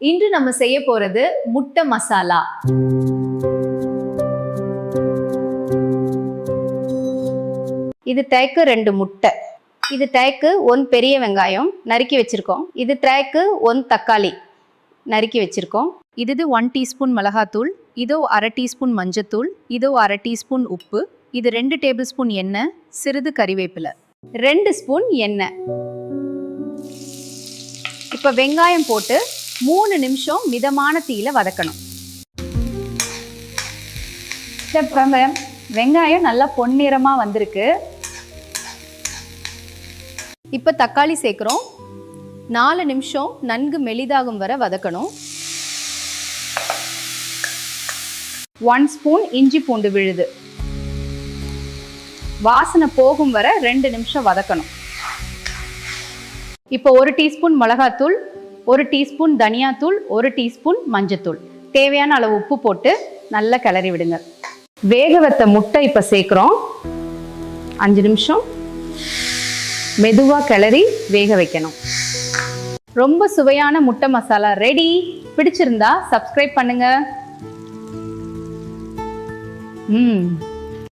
இன்று நம்ம செய்ய போறது முட்டை மசாலா. இது தேக்கு 2 முட்டை, இது தேக்கு 1 பெரிய வெங்காயம் நறுக்கி வச்சிருக்கோம், இது தேக்கு 1 தக்காளி நறுக்கி வச்சிருக்கோம், இது 1 டீஸ்பூன் மிளகாத்தூள், இதோ 1/2 டீஸ்பூன் மஞ்சத்தூள், இதோ 1/2 டீஸ்பூன் உப்பு, இது 2 டேபிள் ஸ்பூன் எண்ணெய், சிறிது கறிவேப்பிலை, 2 ஸ்பூன் எண்ணெய். இப்போ வெங்காயம் போட்டு 3 நிமிஷம் மிதமான தீயில வதக்கணும். வெங்காயம் நல்லா பொன்னிறமா வந்திருக்கு. இப்போ தக்காளி சேர்க்கிறோம். 4 நிமிஷம் நன்கு மெலிதாகும் வரை வதக்கணும். 1 ஸ்பூன் இஞ்சி பூண்டு விழுது வாசனை போகும் வரை 2 நிமிஷம் வதக்கணும். இப்போ 1 டீஸ்பூன் மிளகாத்தூள், 1 டீஸ்பூன் தனியாத்தூள், 1 டீஸ்பூன் மஞ்சத்தூள், தேவையான அளவு உப்பு போட்டு நல்லா கிளறி விடுங்க. வேக வைத்த முட்டை இப்போ சேர்க்குறோம். 5 நிமிஷம் மெதுவாக கிளறி வேக வைக்கணும். ரொம்ப சுவையான முட்டை மசாலா ரெடி. பிடிச்சிருந்தா சப்ஸ்கிரைப் பண்ணுங்க.